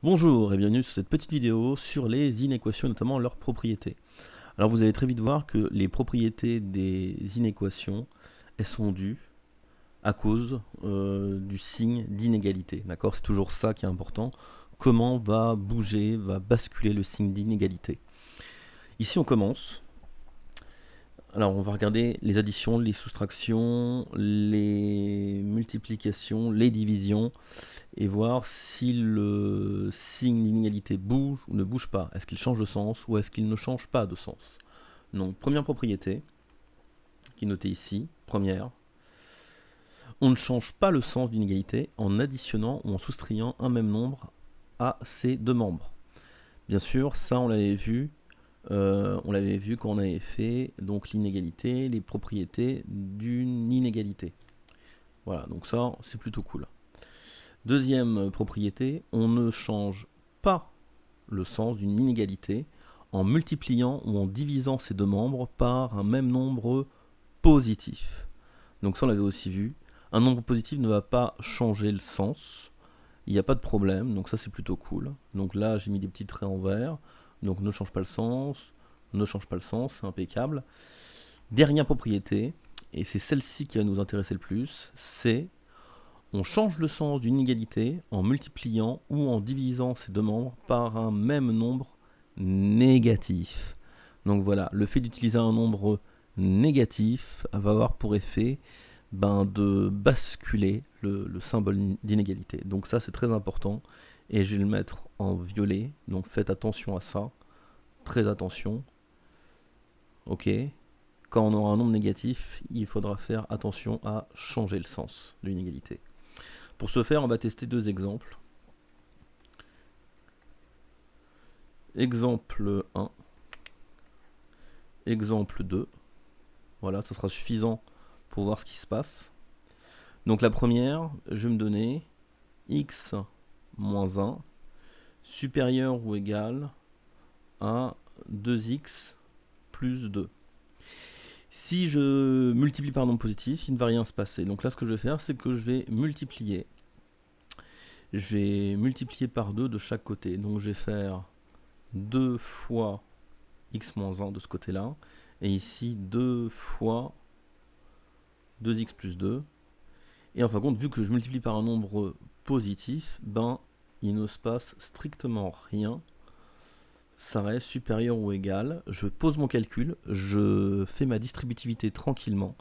Bonjour et bienvenue sur cette petite vidéo sur les inéquations, notamment leurs propriétés. Alors vous allez très vite voir que les propriétés des inéquations, elles sont dues à cause du signe d'inégalité. D'accord? C'est toujours ça qui est important. Comment va bouger, va basculer le signe d'inégalité. Ici on commence. Alors on va regarder les additions, les soustractions, les multiplications, les divisions et voir si le signe d'inégalité bouge ou ne bouge pas. Est-ce qu'il change de sens ou est-ce qu'il ne change pas de sens? Donc première propriété qui est notée ici, première, on ne change pas le sens d'une égalité en additionnant ou en soustrayant un même nombre à ses deux membres. Bien sûr, ça on l'avait vu quand on avait fait donc l'inégalité, les propriétés d'une inégalité. Voilà, donc ça c'est plutôt cool. Deuxième propriété, on ne change pas le sens d'une inégalité en multipliant ou en divisant ces deux membres par un même nombre positif. Donc ça on l'avait aussi vu. Un nombre positif ne va pas changer le sens. Il n'y a pas de problème, donc ça c'est plutôt cool. Donc là j'ai mis des petits traits en vert. Donc ne change pas le sens, ne change pas le sens, c'est impeccable. Dernière propriété, et c'est celle-ci qui va nous intéresser le plus, c'est on change le sens d'une égalité en multipliant ou en divisant ces deux membres par un même nombre négatif. Donc voilà, le fait d'utiliser un nombre négatif va avoir pour effet de basculer le symbole d'inégalité. Donc ça c'est très important et je vais le mettre en violet. Donc faites attention à ça, très attention. Ok. Quand on aura un nombre négatif, il faudra faire attention à changer le sens de l'inégalité. Pour ce faire, on va tester deux exemples. Exemple 1, exemple 2. Voilà, ça sera suffisant pour voir ce qui se passe. Donc la première, je vais me donner x moins 1 supérieur ou égal à 2x plus 2. Si je multiplie par un nombre positif, il ne va rien se passer. Donc là, ce que je vais faire, c'est que je vais multiplier. Je vais multiplier par 2 de chaque côté. Donc je vais faire 2 fois x moins 1 de ce côté-là. Et ici, 2 fois 2x plus 2. Et en fin de compte, vu que je multiplie par un nombre positif, il ne se passe strictement rien. Ça reste supérieur ou égal. Je pose mon calcul, je fais ma distributivité tranquillement.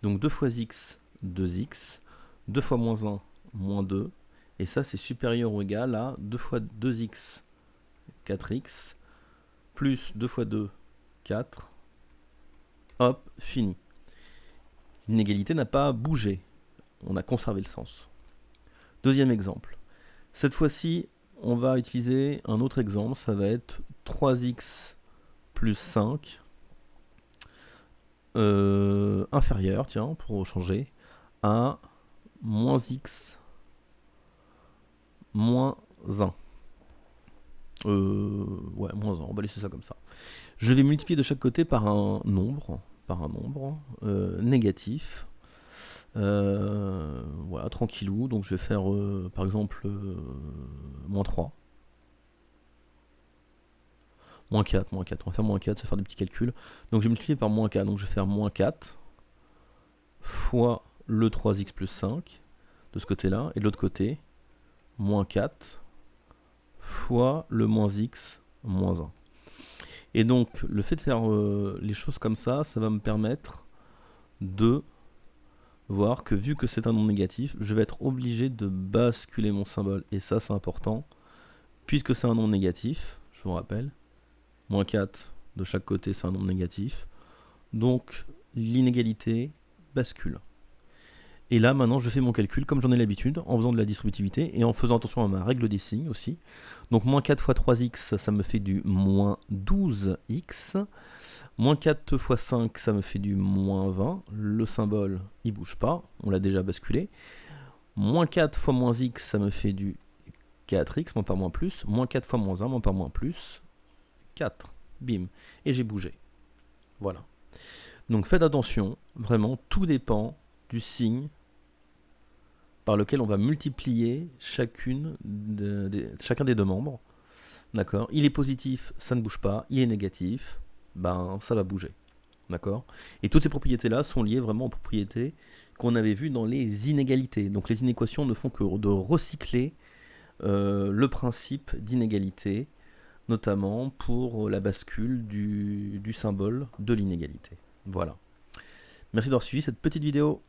Donc 2 fois x, 2x. 2 fois moins 1, moins 2. Et ça, c'est supérieur ou égal à 2 fois 2x, 4x, plus 2 fois 2, 4. Hop, fini. L'inégalité n'a pas bougé. On a conservé le sens. Deuxième exemple. Cette fois-ci, on va utiliser un autre exemple. Ça va être 3x plus 5 inférieur, tiens, pour changer, à moins x moins 1. Moins 1, on va laisser ça comme ça. Je vais multiplier de chaque côté par un nombre négatif. Voilà, tranquillou. Donc je vais faire par exemple moins 3. Moins 4, on va faire moins 4, ça va faire des petits calculs. Donc je vais multiplier par moins 4, donc je vais faire moins 4 fois le 3x plus 5 de ce côté-là, et de l'autre côté, moins 4 fois le moins x moins 1. Et donc le fait de faire les choses comme ça, ça va me permettre de voir que vu que c'est un nombre négatif, je vais être obligé de basculer mon symbole. Et ça c'est important, puisque c'est un nombre négatif, je vous rappelle, moins 4 de chaque côté c'est un nombre négatif, donc l'inégalité bascule. Et là maintenant je fais mon calcul comme j'en ai l'habitude, en faisant de la distributivité et en faisant attention à ma règle des signes aussi. Donc moins 4 fois 3x ça me fait du moins 12x. Moins 4 fois 5 ça me fait du moins 20. Le symbole il bouge pas, on l'a déjà basculé. Moins 4 fois moins x ça me fait du 4x, moins par moins plus. Moins 4 fois moins 1, moins par moins plus. 4. Bim. Et j'ai bougé. Voilà. Donc faites attention, vraiment, tout dépend du signe par lequel on va multiplier chacun des deux membres. D'accord. Il est positif, ça ne bouge pas. Il est négatif, ben ça va bouger. D'accord. Et toutes ces propriétés-là sont liées vraiment aux propriétés qu'on avait vues dans les inégalités. Donc les inéquations ne font que de recycler le principe d'inégalité, notamment pour la bascule du symbole de l'inégalité. Voilà. Merci d'avoir suivi cette petite vidéo.